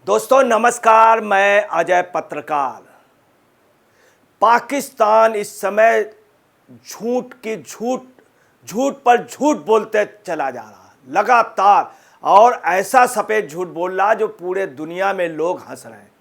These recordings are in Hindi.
दोस्तों नमस्कार, मैं अजय पत्रकार। पाकिस्तान इस समय झूठ पर झूठ बोलते चला जा रहा है लगातार, और ऐसा सफ़ेद झूठ बोल रहा जो पूरे दुनिया में लोग हंस रहे हैं।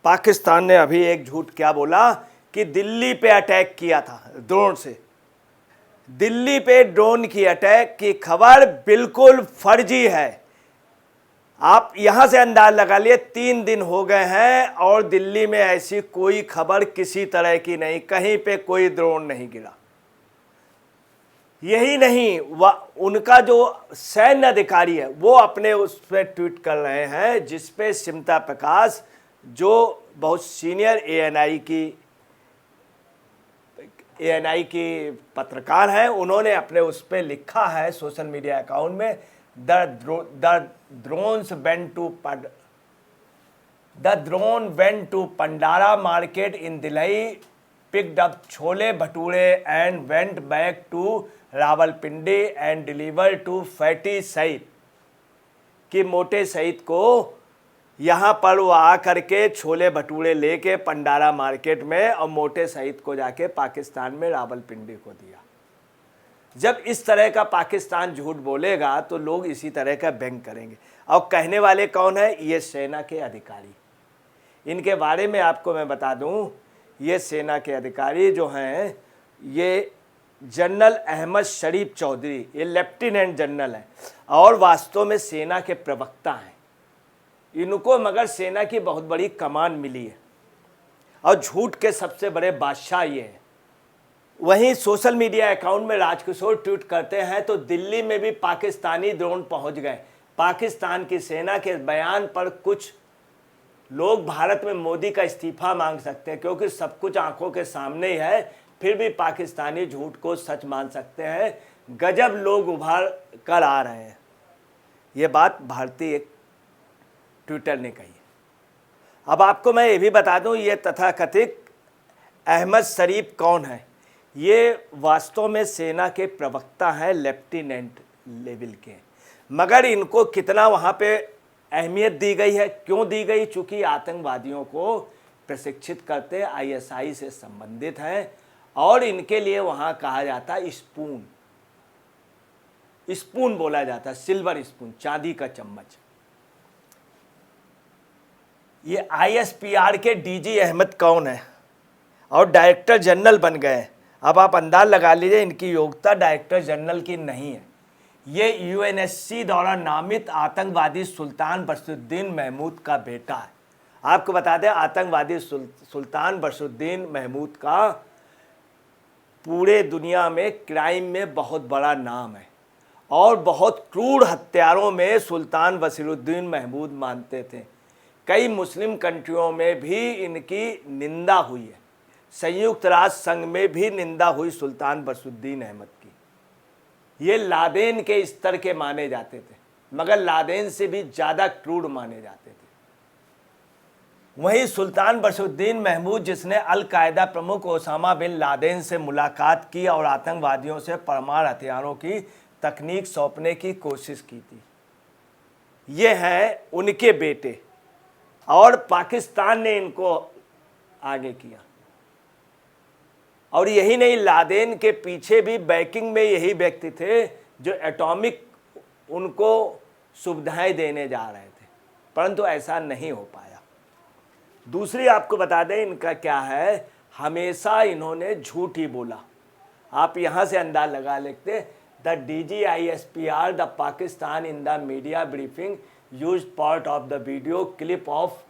पाकिस्तान ने अभी एक झूठ क्या बोला कि दिल्ली पे अटैक किया था ड्रोन से। दिल्ली पे ड्रोन की अटैक की खबर बिल्कुल फर्जी है। आप यहां से अंदाज लगा लिए 3 दिन हो गए हैं और दिल्ली में ऐसी कोई खबर किसी तरह की नहीं, कहीं पे कोई ड्रोन नहीं गिरा। यही नहीं, वह उनका जो सैन्य अधिकारी है वो अपने उस पर ट्वीट कर रहे हैं, जिसपे सिमता प्रकाश जो बहुत सीनियर एएनआई की पत्रकार हैं, उन्होंने अपने उस पर लिखा है सोशल मीडिया अकाउंट में, The drone went to Pandara market in Delhi, picked up chole bhature and went back to Rawalpindi and delivered to Fatty Said। कि मोटे सईद को यहाँ पर वो आ करके छोले भटूरे लेके पंडारा मार्केट में और मोटे सईद को जाके पाकिस्तान में रावलपिंडी को दिया। जब इस तरह का पाकिस्तान झूठ बोलेगा तो लोग इसी तरह का व्यंग करेंगे। और कहने वाले कौन है? ये सेना के अधिकारी। इनके बारे में आपको मैं बता दूं, ये सेना के अधिकारी जो हैं, ये जनरल अहमद शरीफ चौधरी, ये लेफ्टिनेंट जनरल हैं और वास्तव में सेना के प्रवक्ता हैं। इनको मगर सेना की बहुत बड़ी कमान मिली है और झूठ के सबसे बड़े बादशाह ये हैं। वहीं सोशल मीडिया अकाउंट में राजकिशोर ट्वीट करते हैं तो दिल्ली में भी पाकिस्तानी ड्रोन पहुंच गए। पाकिस्तान की सेना के बयान पर कुछ लोग भारत में मोदी का इस्तीफा मांग सकते हैं, क्योंकि सब कुछ आंखों के सामने ही है, फिर भी पाकिस्तानी झूठ को सच मान सकते हैं। गजब लोग उभर कर आ रहे हैं। ये बात भारतीय एक ट्विटर ने कही। अब आपको मैं ये भी बता दूं, ये तथाकथित अहमद शरीफ कौन है? ये वास्तव में सेना के प्रवक्ता हैं, लेफ्टिनेंट लेवल के। मगर इनको कितना वहाँ पे अहमियत दी गई है, क्यों दी गई? चूँकि आतंकवादियों को प्रशिक्षित करते आईएसआई से संबंधित हैं और इनके लिए वहाँ कहा जाता है स्पून बोला जाता है, सिल्वर स्पून, चांदी का चम्मच। ये आईएसपीआर के डीजी अहमद कौन है और डायरेक्टर जनरल बन गए। अब आप अंदाज लगा लीजिए, इनकी योग्यता डायरेक्टर जनरल की नहीं है। ये यूएनएससी द्वारा नामित आतंकवादी सुल्तान बशरुद्दीन महमूद का बेटा है। आपको बता दें, आतंकवादी सुल्तान बशरुद्दीन महमूद का पूरे दुनिया में क्राइम में बहुत बड़ा नाम है और बहुत क्रूर हत्यारों में सुल्तान बशरुद्दीन महमूद मानते थे। कई मुस्लिम कंट्रियों में भी इनकी निंदा हुई है। संयुक्त राष्ट्र संघ में भी निंदा हुई सुल्तान बशरुद्दीन अहमद की। ये लादेन के स्तर के माने जाते थे, मगर लादेन से भी ज़्यादा क्रूर माने जाते थे। वहीं सुल्तान बशरुद्दीन महमूद, जिसने अल कायदा प्रमुख ओसामा बिन लादेन से मुलाकात की और आतंकवादियों से परमाणु हथियारों की तकनीक सौंपने की कोशिश की थी, ये हैं उनके बेटे। और पाकिस्तान ने इनको आगे किया। और यही नहीं, लादेन के पीछे भी बैकिंग में यही व्यक्ति थे जो एटॉमिक उनको सुविधाएं देने जा रहे थे, परंतु ऐसा नहीं हो पाया। दूसरी आपको बता दें इनका क्या है, हमेशा इन्होंने झूठ ही बोला। आप यहाँ से अंदाज लगा लेते, the DGISPR the Pakistan in the media briefing use part of the video clip of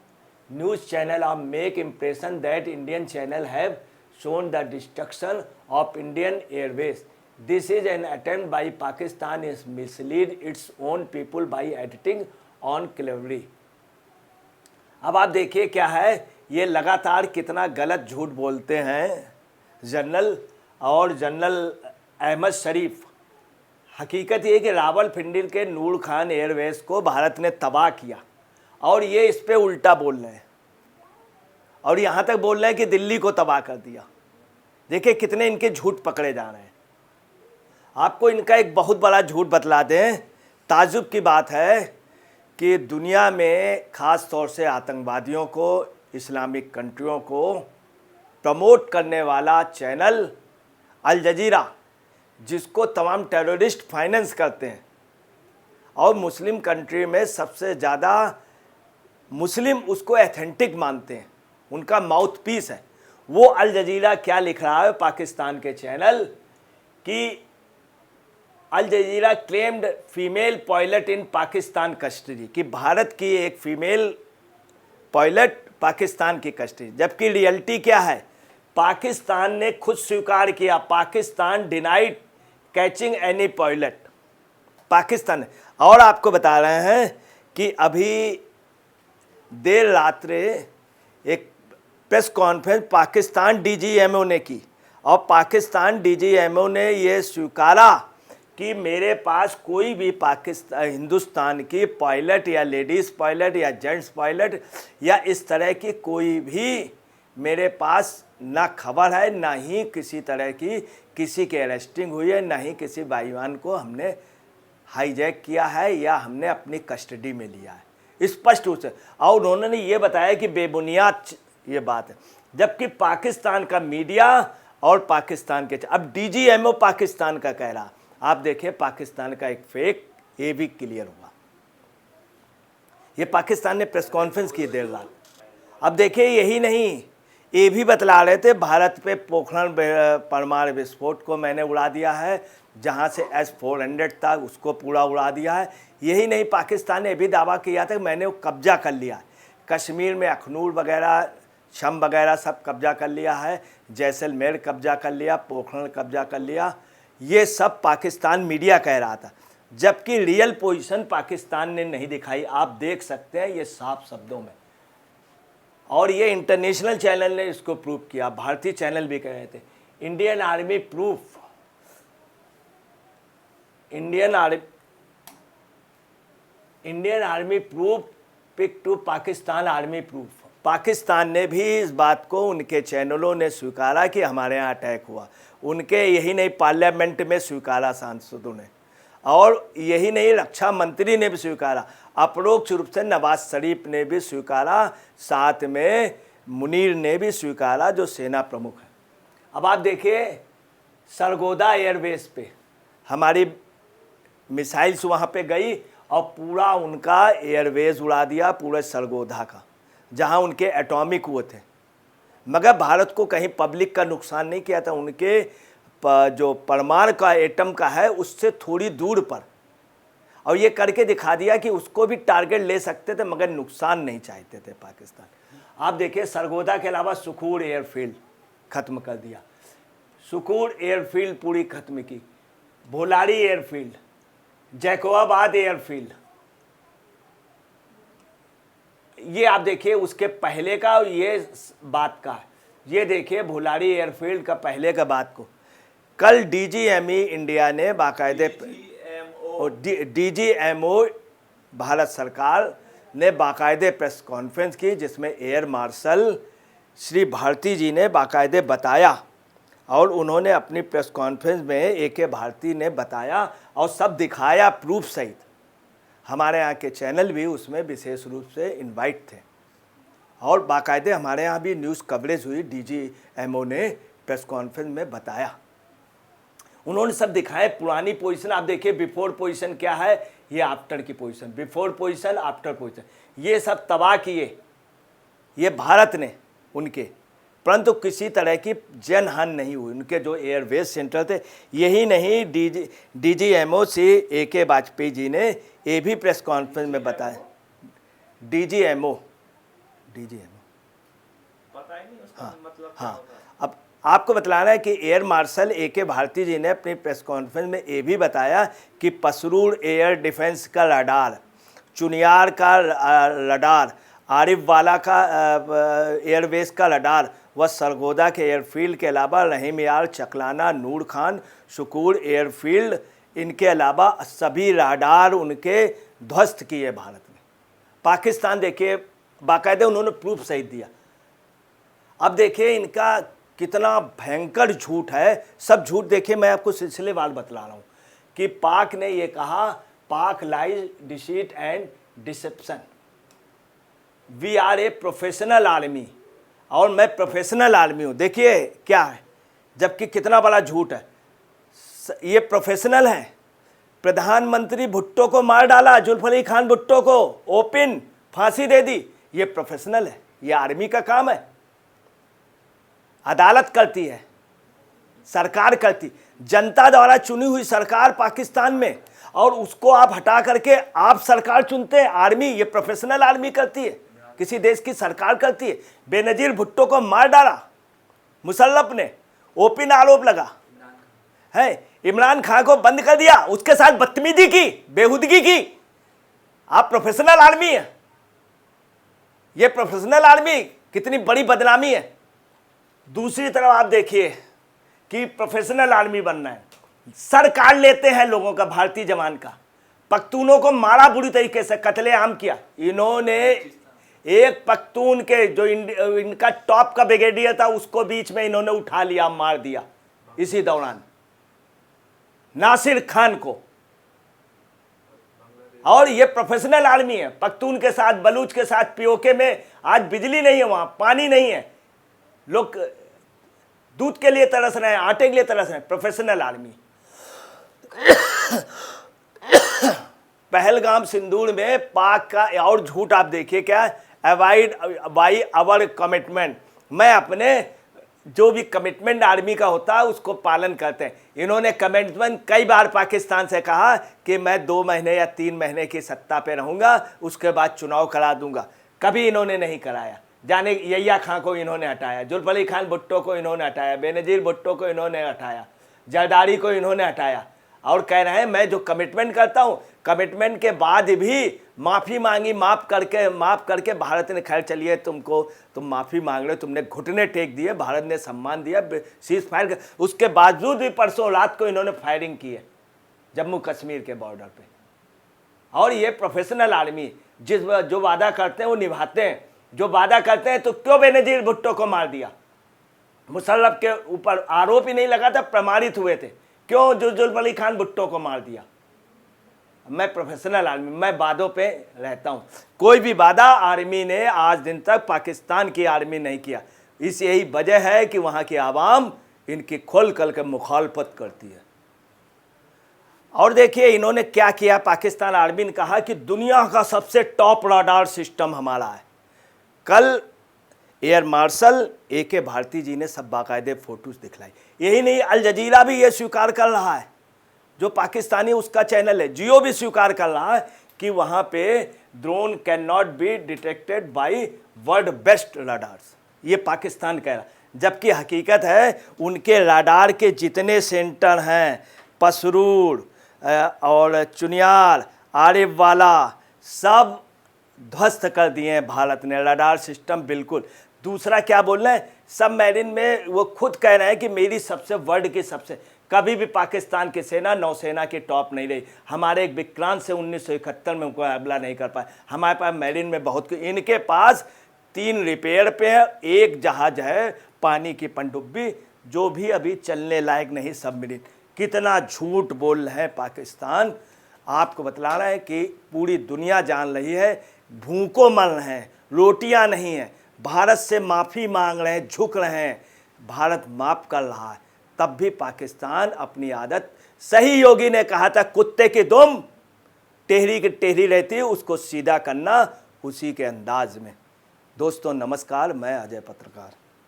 news channel of make impression that Indian channel have shown the destruction of Indian airways. This is an attempt by Pakistan is mislead its own people by editing on cleverly। अब आप देखिए क्या है, ये लगातार कितना गलत झूठ बोलते हैं जनरल अहमद शरीफ। हकीकत ये कि रावलपिंडी के नूर खान एयरवेज को भारत ने तबाह किया और ये इस पे उल्टा बोल रहे हैं और यहाँ तक बोल रहे हैं कि दिल्ली को तबाह कर दिया। देखिए कितने इनके झूठ पकड़े जा रहे हैं। आपको इनका एक बहुत बड़ा झूठ बतला दें, ताज्जुब की बात है कि दुनिया में ख़ास तौर से आतंकवादियों को, इस्लामिक कंट्रियों को प्रमोट करने वाला चैनल अल जजीरा, जिसको तमाम टेररिस्ट फाइनेंस करते हैं और मुस्लिम कंट्री में सबसे ज़्यादा मुस्लिम उसको एथेंटिक मानते हैं, उनका माउथ पीस है, वो अल जजीरा क्या लिख रहा है पाकिस्तान के चैनल कि अल जजीरा क्लेम्ड फीमेल पायलट इन पाकिस्तान कस्टडी, कि भारत की एक फीमेल पायलट पाकिस्तान की कस्टडी, जबकि रियलिटी क्या है, पाकिस्तान ने खुद स्वीकार किया, Pakistan denied catching any pilot, Pakistan. और आपको बता रहे हैं कि अभी देर रात्रे एक प्रेस कॉन्फ्रेंस पाकिस्तान डीजीएमओ ने की और पाकिस्तान डीजीएमओ ने ये स्वीकारा कि मेरे पास कोई भी हिंदुस्तान की पायलट या लेडीज़ पायलट या जेंट्स पायलट या इस तरह की कोई भी मेरे पास ना खबर है, ना ही किसी तरह की किसी के अरेस्टिंग हुई है, ना ही किसी वायुयान को हमने हाईजैक किया है या हमने अपनी कस्टडी में लिया है, स्पष्ट रूप से। और उन्होंने ये बताया कि बेबुनियाद ये बात है, जबकि पाकिस्तान का मीडिया और पाकिस्तान के, अब डीजीएमओ पाकिस्तान का कह रहा, आप देखिए पाकिस्तान का एक फेक, ये भी क्लियर हुआ। ये पाकिस्तान ने प्रेस कॉन्फ्रेंस की देर रात। अब देखिए यही नहीं, ये भी बतला रहे थे भारत पे पोखरण परमाणु विस्फोट को मैंने उड़ा दिया है, जहाँ से S-400 था उसको पूरा उड़ा दिया है। यही नहीं, पाकिस्तान ने भी दावा किया था कि मैंने वो कब्जा कर लिया है, कश्मीर में अखनूर वगैरह, शम वगैरह सब कब्जा कर लिया है, जैसलमेर कब्जा कर लिया, पोखरण कब्जा कर लिया। ये सब पाकिस्तान मीडिया कह रहा था, जबकि रियल पोजीशन पाकिस्तान ने नहीं दिखाई। आप देख सकते हैं ये साफ शब्दों में, और ये इंटरनेशनल चैनल ने इसको प्रूव किया, भारतीय चैनल भी कह रहे थे। Indian army proof, Indian army proof pick to Pakistan army proof. Pakistan ने भी इस बात को, उनके चैनलों ने स्वीकारा कि हमारे यहाँ अटैक हुआ। उनके यही नहीं, पार्लियामेंट में स्वीकारा सांसदों ने, और यही नहीं, रक्षा मंत्री ने भी स्वीकारा, अपरोक्ष रूप से नवाज शरीफ ने भी स्वीकारा, साथ में मुनीर ने भी स्वीकारा जो सेना प्रमुख है। अब आप देखिए सरगोदा एयरबेस पे हमारी मिसाइल्स वहाँ पे गई और पूरा उनका एयरबेस उड़ा दिया, पूरे सरगोदा का, जहाँ उनके एटॉमिक वो थे, मगर भारत को कहीं पब्लिक का नुकसान नहीं किया था। उनके जो परमाणु का एटम का है उससे थोड़ी दूर पर, और ये करके दिखा दिया कि उसको भी टारगेट ले सकते थे, मगर नुकसान नहीं चाहते थे पाकिस्तान। आप देखिए सरगोदा के अलावा सुखूर एयरफील्ड ख़त्म कर दिया, सुखूर एयरफील्ड पूरी ख़त्म की, भोलाड़ी एयरफील्ड, जैकोबाबाद एयरफील्ड, ये आप देखिए उसके पहले का, ये बात का, ये देखिए भोलाड़ी एयरफील्ड का पहले का बात को। कल डीजीएमई इंडिया ने बाकायदे, डीजीएमओ भारत सरकार ने बाकायदे प्रेस कॉन्फ्रेंस की, जिसमें एयर मार्शल श्री भारती जी ने बाकायदे बताया, और उन्होंने अपनी प्रेस कॉन्फ्रेंस में AK भारती ने बताया और सब दिखाया प्रूफ सहित। हमारे यहाँ के चैनल भी उसमें विशेष रूप से इनवाइट थे, और बाकायदे हमारे यहाँ भी न्यूज़ कवरेज हुई, डीजीएमओ ने प्रेस कॉन्फ्रेंस में बताया, उन्होंने सब दिखाए पुरानी पोजीशन। आप देखिए बिफोर पोजीशन क्या है, ये आफ्टर की position, before position, after position, ये सब तबाह किए ये भारत ने उनके, परंतु किसी तरह की जनहानि नहीं हुई। उनके जो एयरबेस सेंटर थे, यही नहीं, डीजीएमओ से AK वाजपेयी जी ने ये भी प्रेस कॉन्फ्रेंस में बताया, डीजीएमओ पता ही नहीं उसका मतलब क्या हाँ। होगा। अब आपको बतलाना है कि एयर मार्शल AK भारती जी ने अपनी प्रेस कॉन्फ्रेंस में ये भी बताया कि पसरूर एयर डिफेंस का रडार, चुनियार का रडार, आरिफ वाला का एयरबेस का रडार व सरगोदा के एयरफील्ड के अलावा रहीम यार, चकलाना, नूर खान, शुकूर एयरफील्ड, इनके अलावा सभी रडार उनके ध्वस्त किए भारत ने। पाकिस्तान देखिए बाकायदे उन्होंने प्रूफ सहित दिया। अब देखिए इनका कितना भयंकर झूठ है, सब झूठ देखिए, मैं आपको सिलसिलेवार बतला रहा हूँ कि पाक ने ये कहा, Pak lies deceit and deception. We are a professional army, और मैं प्रोफेशनल आर्मी हूँ। देखिए क्या है, जबकि कितना बड़ा झूठ है। ये प्रोफेशनल है। प्रधानमंत्री भुट्टो को मार डाला, जुल्फ अली खान भुट्टो को ओपन फांसी दे दी। ये प्रोफेशनल है, ये आर्मी का काम है। अदालत करती है, सरकार करती, जनता द्वारा चुनी हुई सरकार पाकिस्तान में, और उसको आप हटा करके आप सरकार चुनते हैं। आर्मी, ये प्रोफेशनल आर्मी करती है, किसी देश की सरकार करती है। बेनजीर भुट्टो को मार डाला मुशर्रफ ने, ओपन आरोप लगा है। इमरान खान को बंद कर दिया, उसके साथ बदतमीजी की, बेहुदगी की। आप प्रोफेशनल आर्मी है। ये प्रोफेशनल आर्मी कितनी बड़ी बदनामी है। दूसरी तरफ आप देखिए कि प्रोफेशनल आर्मी बनना है, सर काट लेते हैं लोगों का, भारतीय जवान का। पख्तूनों को मारा बुरी तरीके से, कत्लेआम किया। इन्होंने एक पख्तून के जो इनका टॉप का ब्रिगेडियर था, उसको बीच में इन्होंने उठा लिया, मार दिया इसी दौरान, नासिर खान को। और ये प्रोफेशनल आर्मी है। पख्तून के साथ, बलूच के साथ पीओके में आज बिजली नहीं है, वहां पानी नहीं है, लोग दूध के लिए तरस रहे हैं, आटे के लिए तरस रहे हैं। Professional army. पहलगाम सिंदूर में पाक का और झूठ आप देखिए क्या, अवॉइड बाई आवर कमिटमेंट। मैं अपने जो भी कमिटमेंट आर्मी का होता है उसको पालन करते हैं। इन्होंने कमिटमेंट कई बार पाकिस्तान से कहा कि मैं 2 महीने या 3 महीने की सत्ता पे रहूंगा, उसके बाद चुनाव करा दूंगा। कभी इन्होंने नहीं कराया। जाने यहिया खां को इन्होंने हटाया, जुल्फ अली खान भुट्टो को इन्होंने हटाया, बेनजीर भुट्टो को इन्होंने हटाया, जरदारी को इन्होंने हटाया, और कह रहे हैं मैं जो कमिटमेंट करता हूं, कमिटमेंट के बाद भी माफ़ी मांगी, माफ़ करके भारत ने, खैर चलिए तुम माफ़ी मांग रहे हो, तुमने घुटने टेक दिए, भारत ने सम्मान दिया, सीज फायर, उसके बावजूद भी परसों रात को इन्होंने फायरिंग की है जम्मू कश्मीर के बॉर्डर पे। और ये प्रोफेशनल आर्मी, जो वादा करते हैं वो निभाते हैं। जो वादा करते हैं, तो क्यों बेनजीर भुट्टो को मार दिया? मुशर्रफ के ऊपर आरोप ही नहीं लगा था, प्रमाणित हुए थे, क्यों जो जुल्फ अली खान भुट्टो को मार दिया? मैं प्रोफेशनल आर्मी, मैं वादों पे रहता हूं। कोई भी वादा आर्मी ने आज दिन तक पाकिस्तान की आर्मी नहीं किया। इस यही वजह है कि वहां की आवाम इनकी खोल कर के मुखालफत करती है। और देखिए इन्होंने क्या किया, पाकिस्तान आर्मी ने कहा कि दुनिया का सबसे टॉप रडार सिस्टम हमारा है। कल एयर मार्शल AK भारती जी ने सब बाकायदे फोटोज दिखलाई। यही नहीं, अल जजीरा भी ये स्वीकार कर रहा है, जो पाकिस्तानी उसका चैनल है, जियो भी स्वीकार कर रहा है कि वहां पे drone can not be detected by world best radars. ये पाकिस्तान कह रहा, जबकि हकीकत है उनके रडार के जितने सेंटर हैं, पसरूर और चुनियाल, आरिफ वाला, सब ध्वस्त कर दिए हैं भारत ने, रडार सिस्टम बिल्कुल। दूसरा क्या बोल रहे हैं, सबमरीन में वो खुद कह रहे हैं कि मेरी सबसे वर्ल्ड की सबसे, कभी भी पाकिस्तान की सेना नौसेना की टॉप नहीं रही। हमारे एक विक्रांत से 1971 में मुकाबला नहीं कर पाए। हमारे पास मैरीन में बहुत, इनके पास 3 रिपेयर पे है, 1 जहाज है पानी की पनडुब्बी, जो भी अभी चलने लायक नहीं सबमरीन। कितना झूठ बोल रहे हैं पाकिस्तान। आपको बतला रहे हैं कि पूरी दुनिया जान रही है, भूखों मर रहे हैं, रोटियां नहीं है, भारत से माफ़ी मांग रहे हैं, झुक रहे हैं, भारत माफ़ कर रहा है, तब भी पाकिस्तान अपनी आदत, सही योगी ने कहा था कुत्ते की दुम टेढ़ी की टेढ़ी रहती है, उसको सीधा करना उसी के अंदाज में। दोस्तों नमस्कार, मैं अजय पत्रकार।